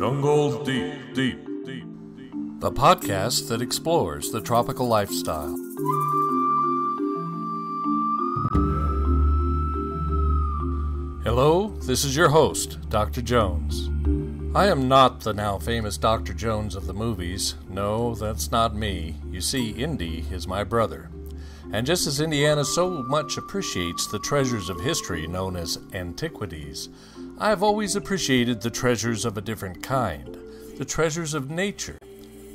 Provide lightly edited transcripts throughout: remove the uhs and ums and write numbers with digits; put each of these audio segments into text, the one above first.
Jungle Deep. The podcast that explores the tropical lifestyle. Hello, this is your host, Dr. Jones. I am not the now famous Dr. Jones of the movies. No, that's not me. You see, Indy is my brother. And just as Indiana so much appreciates the treasures of history known as antiquities, I have always appreciated the treasures of a different kind, the treasures of nature,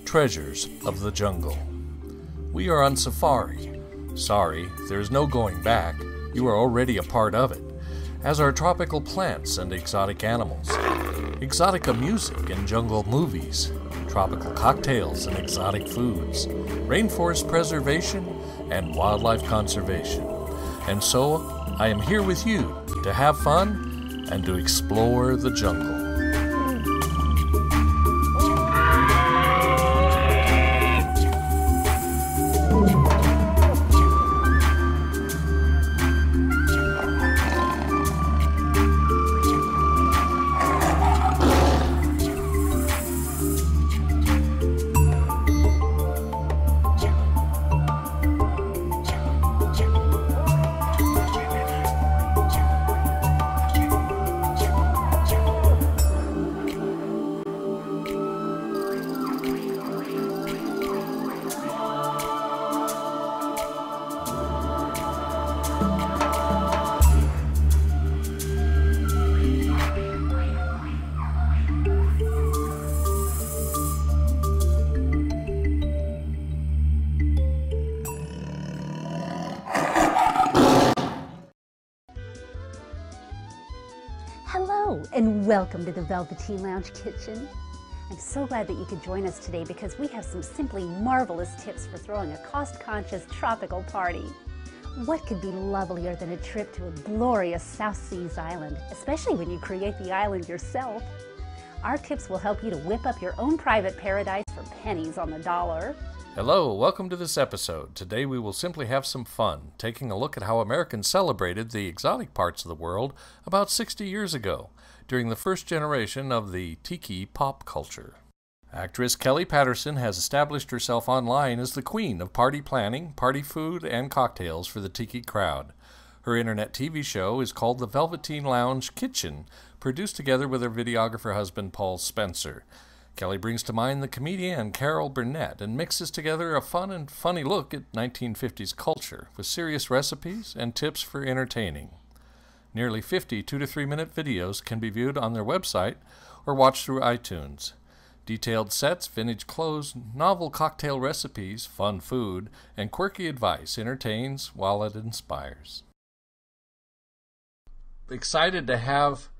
treasures of the jungle. We are on safari. Sorry, there is no going back. You are already a part of it, as are tropical plants and exotic animals, exotica music and jungle movies, tropical cocktails and exotic foods, rainforest preservation and wildlife conservation. And so, I am here with you to have fun and to explore the jungle. Hello, and welcome to the Velvety Lounge Kitchen. I'm so glad that you could join us today because we have some simply marvelous tips for throwing a cost-conscious tropical party. What could be lovelier than a trip to a glorious South Seas island, especially when you create the island yourself? Our tips will help you to whip up your own private paradise for pennies on the dollar. Hello, welcome to this episode. Today we will simply have some fun, taking a look at how Americans celebrated the exotic parts of the world about 60 years ago, during the first generation of the tiki pop culture. Actress Kelly Patterson has established herself online as the queen of party planning, party food, and cocktails for the tiki crowd. Her internet TV show is called the Velvety Lounge Kitchs-en, produced together with her videographer husband Paul Spencer. Kelly brings to mind the comedian Carol Burnett and mixes together a fun and funny look at 1950s culture with serious recipes and tips for entertaining. Nearly 50 2 to 3 minute videos can be viewed on their website or watched through iTunes. Detailed sets, vintage clothes, novel cocktail recipes, fun food, and quirky advice entertains while it inspires. Excited to have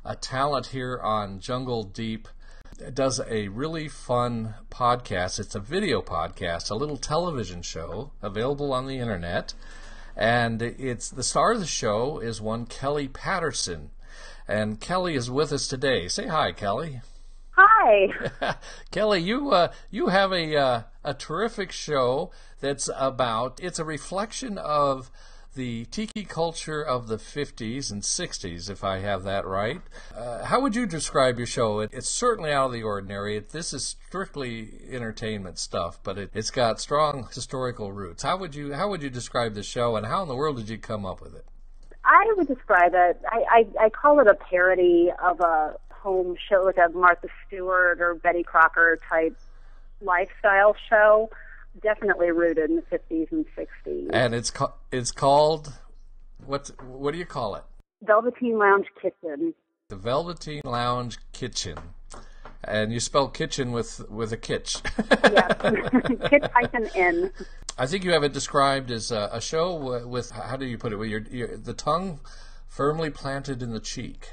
a talent here on Jungle Deep. It does a really fun podcast. It's a video podcast, a little television show available on the internet. And it's the star of the show is one Kelly Patterson. And Kelly is with us today. Say hi, Kelly. Hi. Kelly, you have a terrific show that's about, it's a reflection of the tiki culture of the 50s and 60s, if I have that right. How would you describe your show? It's certainly out of the ordinary. This is strictly entertainment stuff, but it's got strong historical roots. How would you describe the show, and how in the world did you come up with it? I would describe it, I call it a parody of a home show, like a Martha Stewart or Betty Crocker type lifestyle show. Definitely rooted in the 50s and 60s. And it's called, what do you call it? Velvety Lounge Kitchen. The Velvety Lounge Kitchen. And you spell kitchen with a kitch. Yes, Kitchs-en. I think you have it described as a show with, how do you put it, with the tongue firmly planted in the cheek.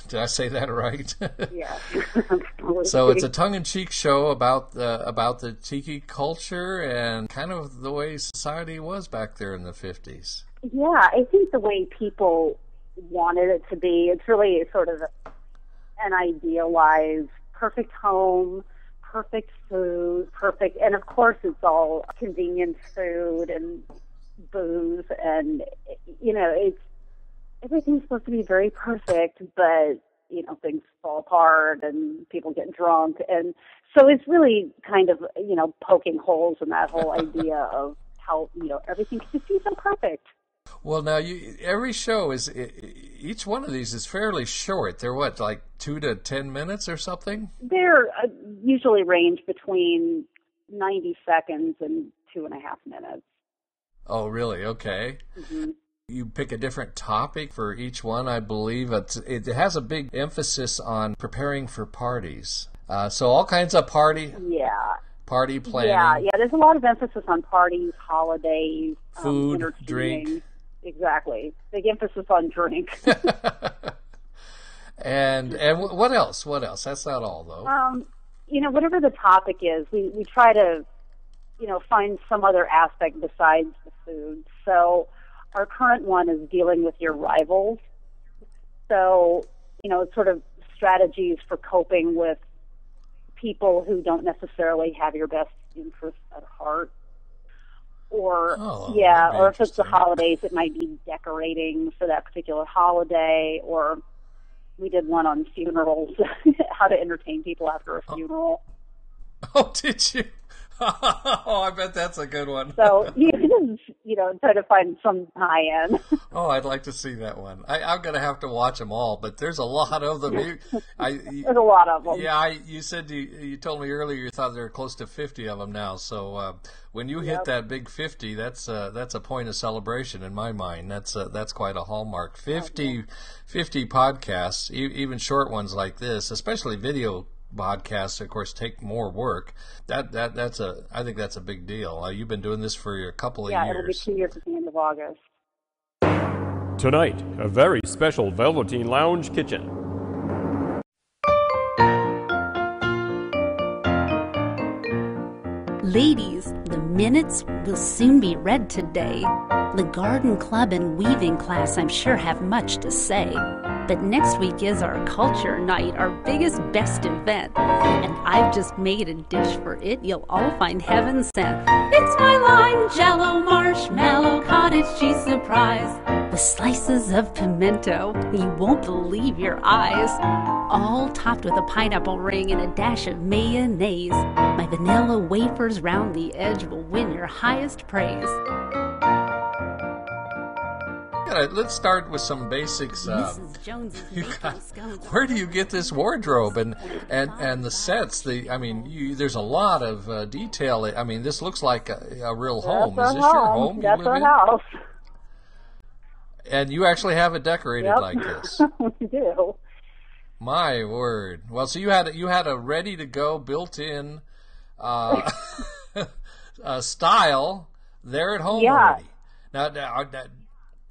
Did I say that right? Yeah. So it's a tongue-in-cheek show about the tiki culture and kind of the way society was back there in the 50s. Yeah, I think the way people wanted it to be, it's really sort of an idealized perfect home, perfect food, and of course it's all convenience food and booze, and it's everything's supposed to be very perfect, but things fall apart and people get drunk. And so it's really kind of, poking holes in that whole idea of how, everything can just be so perfect. Well, now, every show each one of these is fairly short. They're what, like 2 to 10 minutes or something? They're usually range between 90 seconds and 2.5 minutes. Oh, really? Okay. Mm-hmm. You pick a different topic for each one, I believe. It has a big emphasis on preparing for parties. So all kinds of party planning. Yeah. There's a lot of emphasis on parties, holidays, food, drink. Exactly. Big emphasis on drink. And what else? What else? That's not all, though. Whatever the topic is, we try to, find some other aspect besides the food. So our current one is dealing with your rivals. So, it's sort of strategies for coping with people who don't necessarily have your best interests at heart. Or, or if it's the holidays, it might be decorating for that particular holiday. Or we did one on funerals, how to entertain people after a funeral. Oh, did you? Oh, I bet that's a good one. So you just, try to find some tie-in. Oh, I'd like to see that one. I'm going to have to watch them all, but there's a lot of them. There's a lot of them. Yeah, you said you told me earlier you thought there were close to 50 of them now. So when you hit that big 50, that's a point of celebration in my mind. That's quite a hallmark. 50 podcasts, even short ones like this, especially video podcasts, of course, take more work. I think that's a big deal. You've been doing this for a couple of years. Yeah, it'll be 2 years at the end of August. Tonight, a very special Velveteen Lounge Kitchen. Ladies, the minutes will soon be read today. The garden club and weaving class, I'm sure, have much to say. But next week is our culture night, our biggest, best event. And I've just made a dish for it you'll all find heaven sent. It's my lime jello marshmallow cottage cheese surprise. With slices of pimento, you won't believe your eyes. All topped with a pineapple ring and a dash of mayonnaise. My vanilla wafers round the edge will win your highest praise. Let's start with some basics. Mrs. Jones is making scones. Where do you get this wardrobe and the sets? There's a lot of detail. I mean, this looks like a real home. Is this your home? That's our house. And you actually have it decorated like this. We do. My word! Well, so you had a ready to go, built-in style there at home already.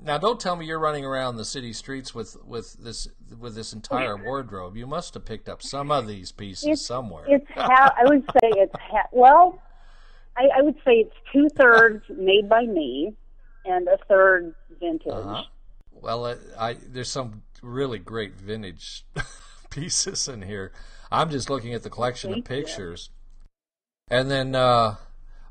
Now, don't tell me you're running around the city streets with this entire wardrobe. You must have picked up some of these pieces somewhere. I would say I would say it's 2/3 made by me and 1/3 vintage. Uh-huh. Well, there's some really great vintage pieces in here. I'm just looking at the collection of pictures, and then.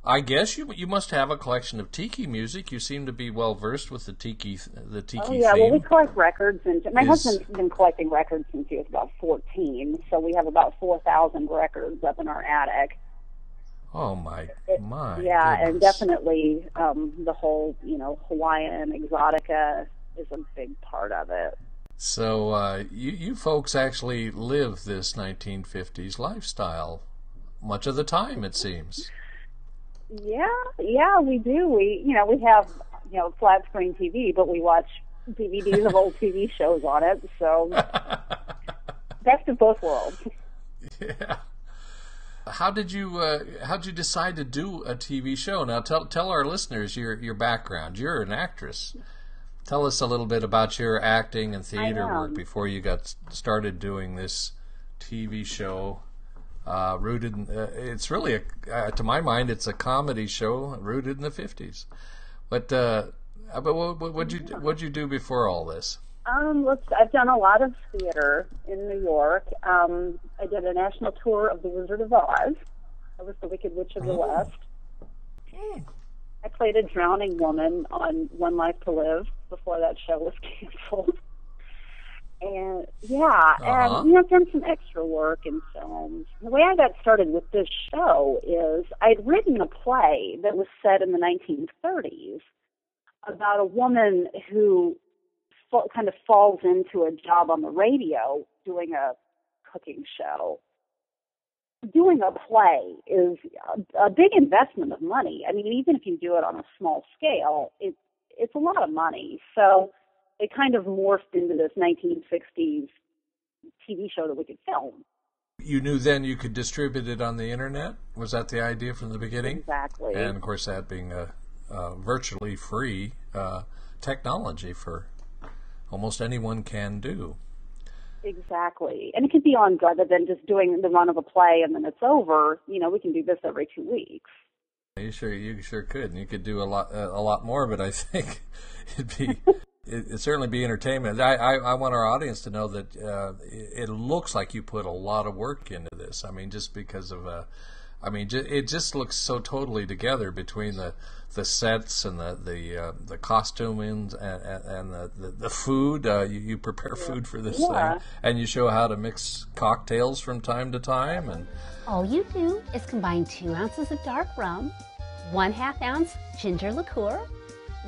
I guess you must have a collection of tiki music. You seem to be well versed with the tiki Oh yeah, theme. well we collect records, and my husband's been collecting records since he was about 14. So we have about 4,000 records up in our attic. Oh my! Yeah, goodness. and definitely the whole Hawaiian exotica is a big part of it. So you folks actually live this 1950s lifestyle much of the time, it seems. Yeah, we do. We have flat screen TV, but we watch DVDs of old TV shows on it. So best of both worlds. Yeah. How did you decide to do a TV show? Now tell our listeners your background. You're an actress. Tell us a little bit about your acting and theater work before you got started doing this TV show. Rooted in, it's really to my mind, it's a comedy show rooted in the 50s. But what'd you do before all this? I've done a lot of theater in New York. I did a national tour of The Wizard of Oz. I was the Wicked Witch of the West. I played a drowning woman on One Life to Live before that show was canceled. And yeah, and I've done some extra work in films. The way I got started with this show is I'd written a play that was set in the 1930s about a woman who kind of falls into a job on the radio doing a cooking show. Doing a play is a big investment of money. I mean, even if you do it on a small scale, it's a lot of money. So it kind of morphed into this 1960s TV show that we could film. You knew then you could distribute it on the internet? Was that the idea from the beginning? Exactly. And, of course, that being a virtually free technology for almost anyone can do. Exactly. And it could be on rather than just doing the run of a play and then it's over. You know, we can do this every 2 weeks. You sure could. And you could do a lot more, but I think it'd certainly be entertainment. I want our audience to know that it looks like you put a lot of work into this. I mean, just because of it just looks so totally together between the sets and the costuming and the food. You prepare food for this thing, and you show how to mix cocktails from time to time. And all you do is combine 2 ounces of dark rum, 1/2 ounce ginger liqueur,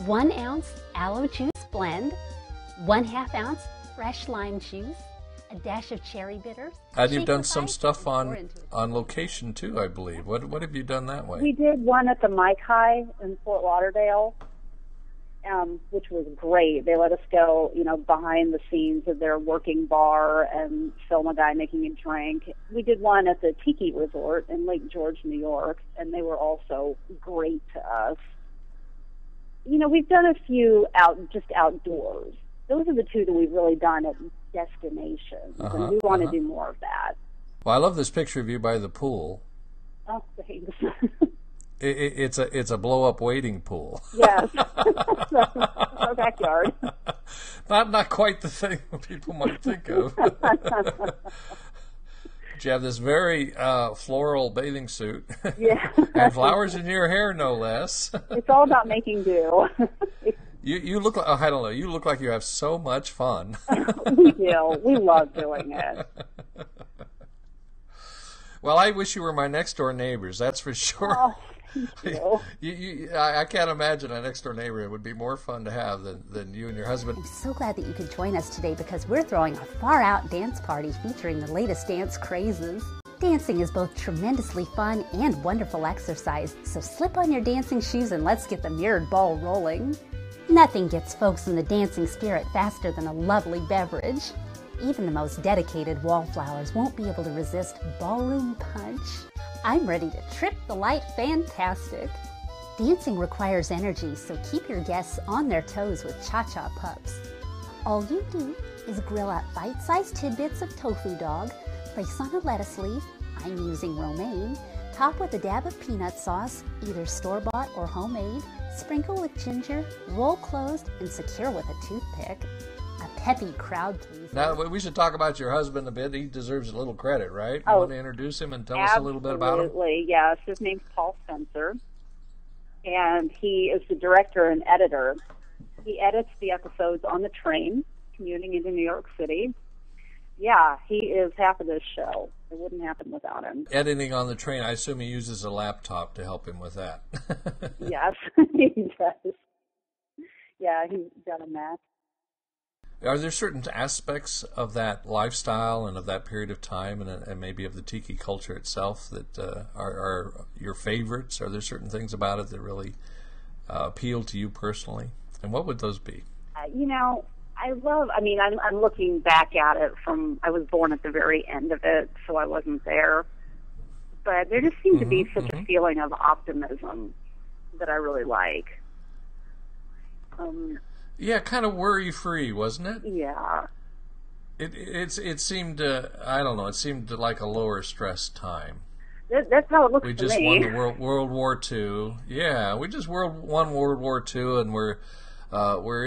1 ounce aloe juice blend, 1/2 ounce fresh lime juice, a dash of cherry bitters. And you've done some stuff on location too, I believe. What have you done that way? We did one at the Mike High in Fort Lauderdale, which was great. They let us go, behind the scenes of their working bar and film a guy making a drink. We did one at the Tiki Resort in Lake George, New York, and they were also great to us. We've done a few just outdoors. Those are the 2 that we've really done at destinations, and we want to do more of that. Well, I love this picture of you by the pool. Oh, thanks. It's a blow-up wading pool. Yes, our backyard. Not quite the thing people might think of. You have this very floral bathing suit. Yeah. And flowers in your hair, no less. It's all about making do. You look like, I don't know, you look like you have so much fun. We do. We love doing it. Well, I wish you were my next-door neighbors, that's for sure. Oh, thank you. I can't imagine a next-door neighbor. It would be more fun to have than you and your husband. I'm so glad that you could join us today because we're throwing a far-out dance party featuring the latest dance crazes. Dancing is both tremendously fun and wonderful exercise, so slip on your dancing shoes and let's get the mirrored ball rolling. Nothing gets folks in the dancing spirit faster than a lovely beverage. Even the most dedicated wallflowers won't be able to resist ballroom punch. I'm ready to trip the light fantastic. Dancing requires energy, so keep your guests on their toes with cha-cha pups. All you do is grill up bite-sized tidbits of tofu dog, place on a lettuce leaf, I'm using romaine, top with a dab of peanut sauce, either store-bought or homemade, sprinkle with ginger, roll closed, and secure with a toothpick. A peppy crowd pleaser. Now, we should talk about your husband a bit. He deserves a little credit, right? You want to introduce him and tell us a little bit about him? Absolutely, yes. His name's Paul Spencer, and he is the director and editor. He edits the episodes on the train, commuting into New York City. Yeah, he is half of this show. It wouldn't happen without him. Editing on the train, I assume he uses a laptop to help him with that. Yes, he does. Yeah, he's got a Mac. Are there certain aspects of that lifestyle and of that period of time and maybe of the tiki culture itself that are your favorites? Are there certain things about it that really appeal to you personally? And what would those be? I'm looking back at it I was born at the very end of it, so I wasn't there. But there just seemed to be such a feeling of optimism that I really like. Yeah, kind of worry-free, wasn't it? Yeah. It seemed, I don't know, it seemed like a lower stress time. That's how it looks to me. We just won the World War II. Yeah, we just won World War II, and we're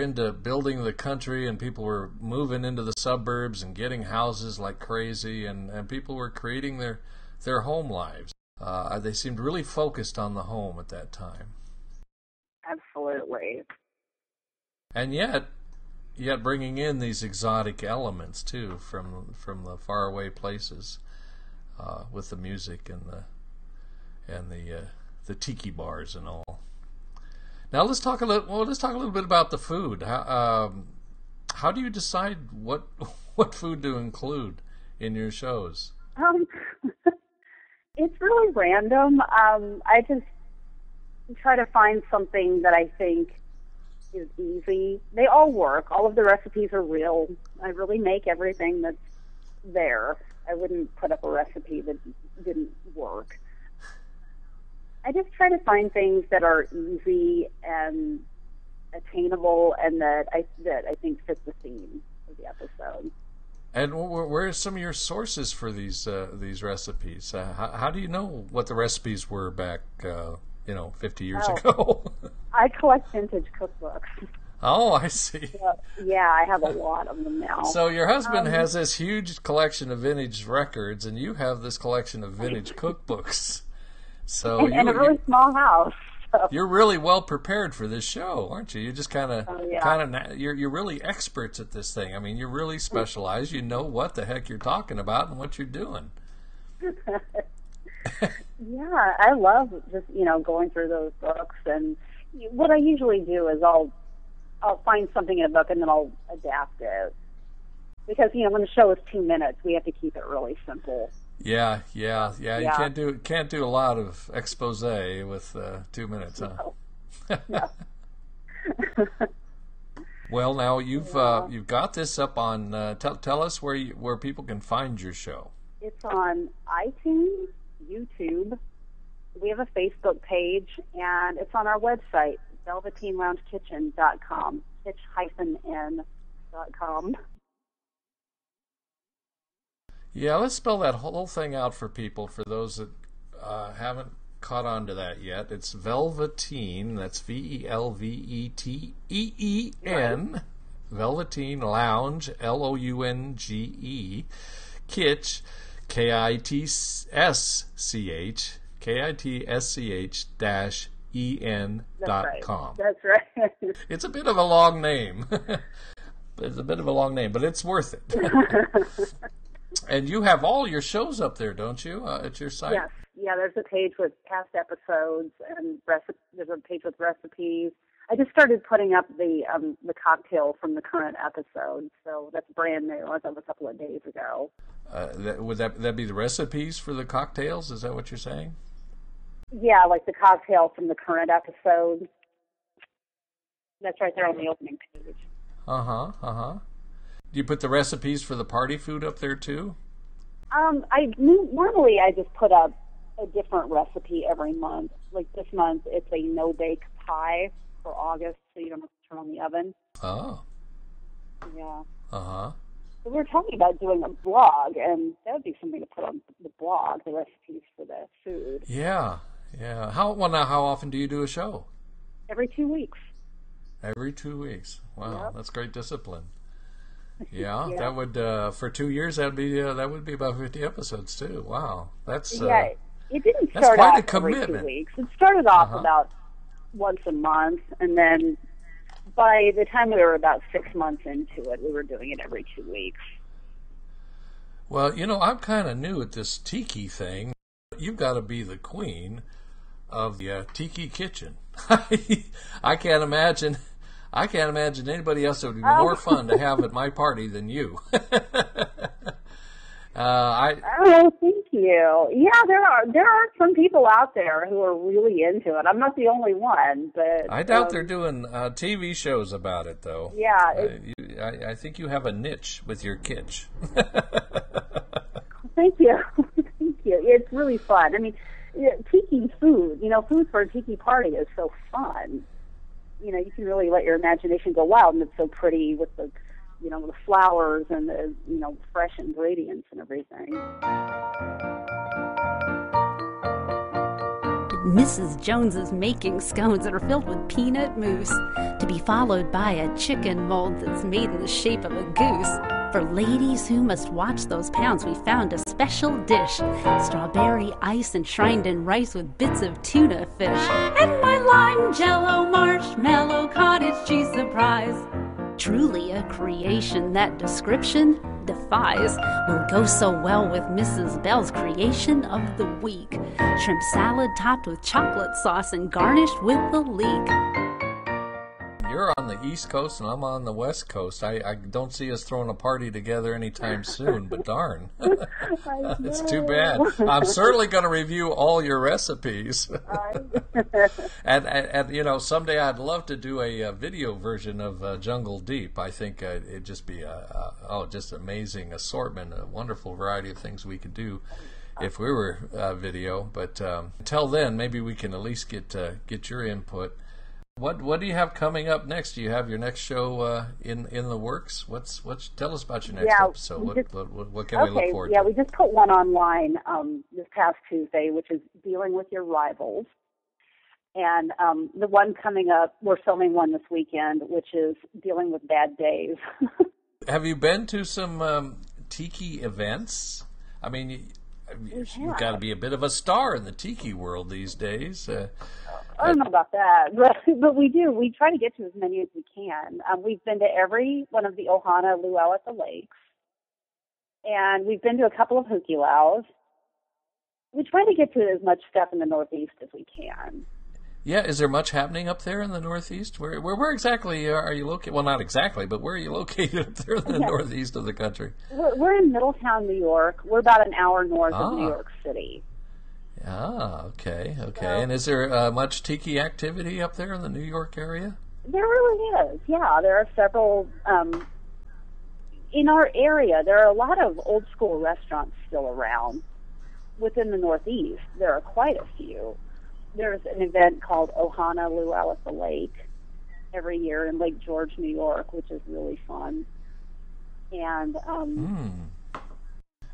into building the country, and people were moving into the suburbs and getting houses like crazy, and people were creating their home lives. They seemed really focused on the home at that time. Absolutely. And yet, yet bringing in these exotic elements too from the faraway places, with the music and the tiki bars and all. Now let's talk a little bit about the food. How do you decide what food to include in your shows? It's really random. I just try to find something that I think is easy. They all work. All of the recipes are real. I really make everything that's there. I wouldn't put up a recipe that didn't work. I just try to find things that are easy and attainable, and that I think fit the theme of the episode. And where are some of your sources for these recipes? How do you know what the recipes were back 50 years ago? I collect vintage cookbooks. Oh, I see. Yeah, I have a lot of them now. So your husband has this huge collection of vintage records, and you have this collection of vintage cookbooks. So and a really small house. So. You're really well prepared for this show, aren't you? You just you're really experts at this thing. I mean, you're really specialized. You know what the heck you're talking about and what you're doing. Yeah, I love just going through those books, and what I usually do is I'll find something in a book and then I'll adapt it, because when the show is 2 minutes, we have to keep it really simple. Yeah. You can't do a lot of expose with 2 minutes, huh? No. Well, now you've got this up on. Tell us where people can find your show. It's on iTunes, YouTube. We have a Facebook page, and it's on our website, velveteenloungekitchen.com. Kitch-en.com. Yeah, let's spell that whole thing out for people, for those that haven't caught on to that yet. It's Velveteen, that's Velveteen, Velveteen Lounge, Lounge, Kitch, kitsch-en.com. That's right. It's a bit of a long name. But it's worth it. And you have all your shows up there, don't you, at your site? Yes. Yeah, there's a page with past episodes, and there's a page with recipes. I just started putting up the cocktail from the current episode, so that's brand new. That was a couple of days ago. Would that be the recipes for the cocktails? Is that what you're saying? Yeah, like the cocktail from the current episode. That's right there on the opening page. Do you put the recipes for the party food up there too? Normally I just put up a different recipe every month. Like this month, it's a no-bake pie for August, so you don't have to turn on the oven. Oh. Yeah. So we were talking about doing a blog, and that would be something to put on the blog, the recipes for the food. Yeah. How often do you do a show? Every 2 weeks. Every 2 weeks. Wow, Yep. That's great discipline. Yeah, yeah. That would for 2 years that would be about 50 episodes too. Wow, that's it didn't that's start quite off a commitment. every 2 weeks. It started off about once a month, and then by the time we were about 6 months into it, we were doing it every 2 weeks. Well, I'm kind of new at this tiki thing. You've got to be the queen of the tiki kitchen. I can't imagine anybody else that would be more fun to have at my party than you. Oh, thank you. Yeah, there are some people out there who are really into it. I'm not the only one, but I doubt they're doing TV shows about it, though. Yeah, I think you have a niche with your kitsch. Thank you. Thank you. It's really fun. I mean, tiki food, food for a tiki party is so fun. You can really let your imagination go wild, and it's so pretty with the, the flowers and the, fresh ingredients and everything. Mrs. Jones is making scones that are filled with peanut mousse, to be followed by a chicken mold that's made in the shape of a goose. For ladies who must watch those pounds, we found a special dish, strawberry ice enshrined in rice with bits of tuna fish, and my lime jello marshmallow cottage cheese surprise. Truly a creation that description defies. Will go so well with Mrs. Bell's creation of the week. Shrimp salad topped with chocolate sauce and garnished with a leek. You're on the East Coast and I'm on the West Coast. I don't see us throwing a party together anytime soon, but darn. It's too bad. I'm certainly going to review all your recipes. and you know, someday I'd love to do a video version of Jungle Deep. I think it'd just be just amazing assortment, a wonderful variety of things we could do if we were video. But until then, maybe we can at least get your input. What do you have coming up next? Do you have your next show in the works? Tell us about your next episode. What can we look forward to? Yeah, we just put one online this past Tuesday, which is Dealing with Your Rivals. And the one coming up, we're filming one this weekend, which is Dealing with Bad Days. Have you been to some tiki events? I mean, you've got to be a bit of a star in the tiki world these days. I don't know about that, but we do. We try to get to as many as we can. We've been to every one of the Ohana luau at the lakes, and we've been to a couple of hukilaus. We try to get to as much stuff in the Northeast as we can. Yeah, is there much happening up there in the Northeast? Where exactly are you located? Well, not exactly, but where are you located up there in the Northeast of the country? We're in Middletown, New York. We're about an hour north of New York City. Okay. And is there much tiki activity up there in the New York area? There really is, yeah. There are several. In our area, there are a lot of old school restaurants still around. Within the Northeast, there are quite a few. There's an event called Ohana Luau at the Lake every year in Lake George, New York, which is really fun. And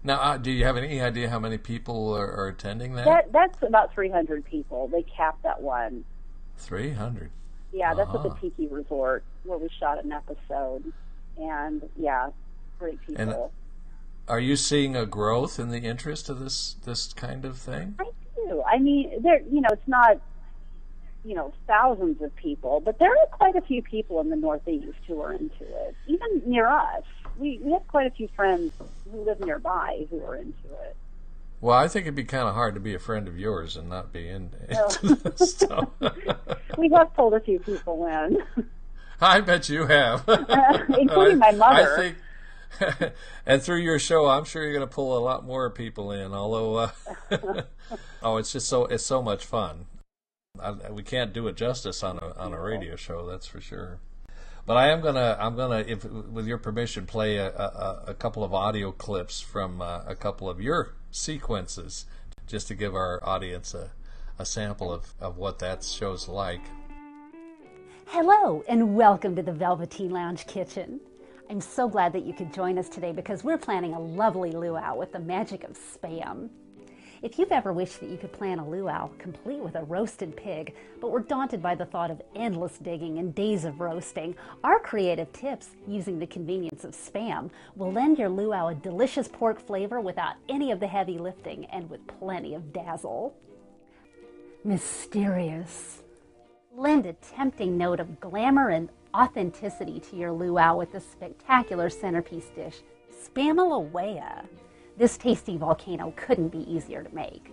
Now, do you have any idea how many people are attending that? That's about 300 people. They capped that one. 300? Yeah, that's at the Tiki Resort where we shot an episode. And, yeah, great people. And are you seeing a growth in the interest of this kind of thing? I do. I mean, it's not, thousands of people, but there are quite a few people in the Northeast who are into it. Even near us. We have quite a few friends who live nearby who are into it. Well, I think it'd be kind of hard to be a friend of yours and not be into this stuff. We have pulled a few people in. I bet you have. Including my mother. I think, and through your show, I'm sure you're going to pull a lot more people in, although, it's so much fun. We can't do it justice on a radio show, that's for sure. But I'm gonna, if with your permission, play a couple of audio clips from a couple of your sequences, just to give our audience a sample of what that show's like. Hello, and welcome to the Velvety Lounge Kitchen. I'm so glad that you could join us today because we're planning a lovely luau with the magic of Spam. If you've ever wished that you could plan a luau complete with a roasted pig, but were daunted by the thought of endless digging and days of roasting, our creative tips using the convenience of Spam will lend your luau a delicious pork flavor without any of the heavy lifting and with plenty of dazzle. Mysterious. Lend a tempting note of glamour and authenticity to your luau with the spectacular centerpiece dish, Spamalawea. This tasty volcano couldn't be easier to make.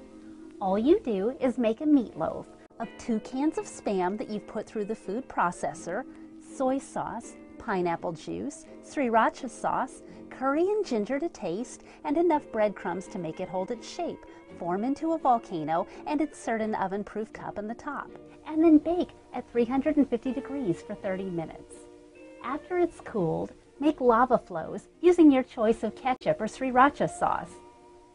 All you do is make a meatloaf of 2 cans of Spam that you've put through the food processor, soy sauce, pineapple juice, sriracha sauce, curry and ginger to taste, and enough breadcrumbs to make it hold its shape, form into a volcano, and insert an oven-proof cup in the top. And then bake at 350 degrees for 30 minutes. After it's cooled, make lava flows using your choice of ketchup or sriracha sauce.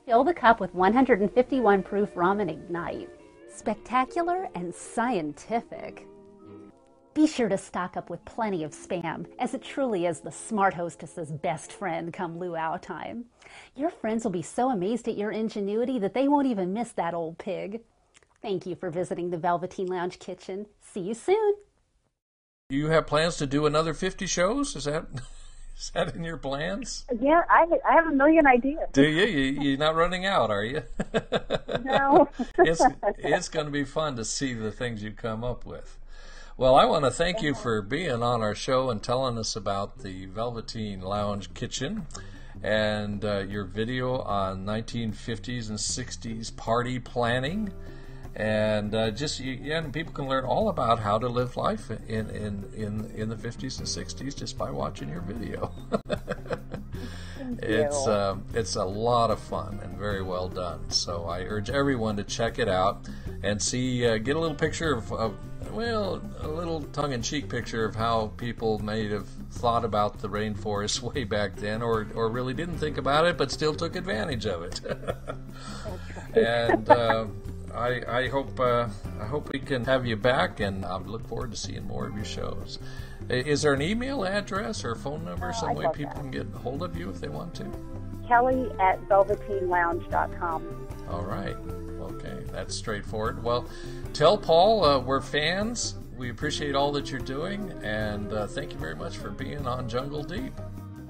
Fill the cup with 151 proof ramen ignite. Spectacular and scientific. Be sure to stock up with plenty of Spam, as it truly is the smart hostess's best friend come luau time. Your friends will be so amazed at your ingenuity that they won't even miss that old pig. Thank you for visiting the Velveteen Lounge Kitchen. See you soon. You have plans to do another 50 shows? Is that in your plans? Yeah, I have a million ideas. Do you? You're not running out, are you? No. It's going to be fun to see the things you come up with. Well, I want to thank you for being on our show and telling us about the Velvety Lounge Kitchen and your video on 1950s and 60s party planning. And people can learn all about how to live life in the 50s and 60s just by watching your video. It's a lot of fun and very well done. So I urge everyone to check it out and see, get a little picture of a little tongue-in-cheek picture of how people may have thought about the rainforest way back then, or really didn't think about it, but still took advantage of it. And I hope we can have you back, and I look forward to seeing more of your shows. Is there an email address or a phone number, some way people can get a hold of you if they want to? Kelly@velveteenlounge.com. All right. Okay, that's straightforward. Well, tell Paul we're fans. We appreciate all that you're doing, and thank you very much for being on Jungle Deep.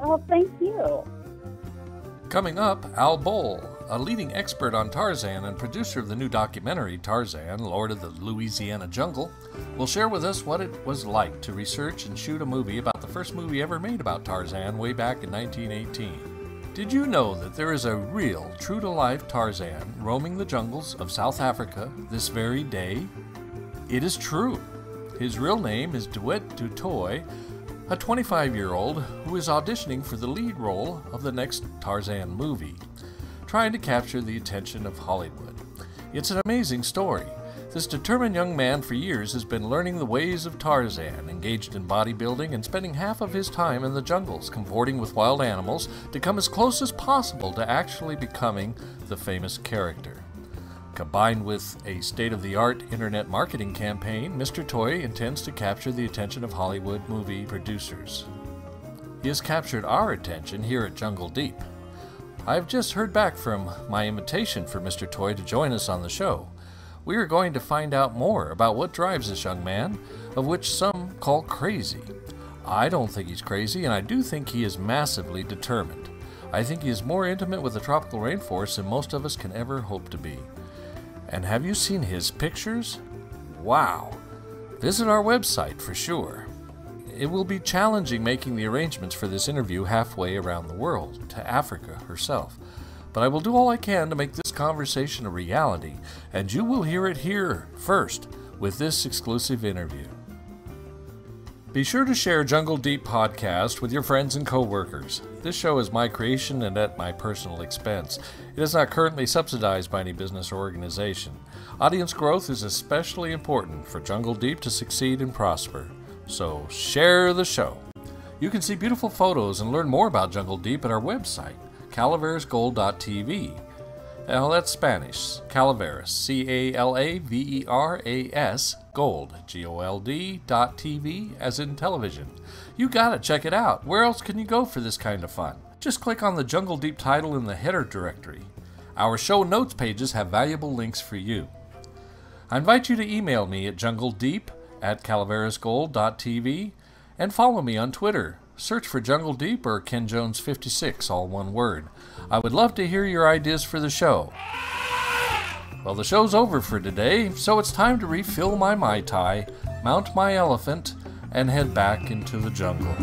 Oh, thank you. Coming up, Al Bohl, a leading expert on Tarzan and producer of the new documentary Tarzan, Lord of the Louisiana Jungle, will share with us what it was like to research and shoot a movie about the first movie ever made about Tarzan way back in 1918. Did you know that there is a real, true-to-life Tarzan roaming the jungles of South Africa this very day? It is true. His real name is Duet du Toit, a 25-year-old who is auditioning for the lead role of the next Tarzan movie, trying to capture the attention of Hollywood. It's an amazing story. This determined young man for years has been learning the ways of Tarzan, engaged in bodybuilding and spending half of his time in the jungles, comporting with wild animals to come as close as possible to actually becoming the famous character. Combined with a state-of-the-art internet marketing campaign, Mr. Toy intends to capture the attention of Hollywood movie producers. He has captured our attention here at Jungle Deep. I've just heard back from my invitation for Mr. Toy to join us on the show. We are going to find out more about what drives this young man, of which some call crazy. I don't think he's crazy, and I do think he is massively determined. I think he is more intimate with the tropical rainforest than most of us can ever hope to be. And have you seen his pictures? Wow! Visit our website for sure. It will be challenging making the arrangements for this interview halfway around the world, to Africa herself. But I will do all I can to make this conversation a reality, and you will hear it here first with this exclusive interview. Be sure to share Jungle Deep Podcast with your friends and co-workers. This show is my creation and at my personal expense. It is not currently subsidized by any business or organization. Audience growth is especially important for Jungle Deep to succeed and prosper. So share the show. You can see beautiful photos and learn more about Jungle Deep at our website, calaverasgold.tv. Now that's Spanish. Calaveras, Calaveras, gold, Gold.tv, as in television. You gotta check it out. Where else can you go for this kind of fun? Just click on the Jungle Deep title in the header directory. Our show notes pages have valuable links for you. I invite you to email me at jungledeep@calaverasgold.tv and follow me on Twitter. Search for Jungle Deep or Ken Jones 56, all one word. I would love to hear your ideas for the show. Well, the show's over for today, so it's time to refill my Mai Tai, mount my elephant, and head back into the jungle.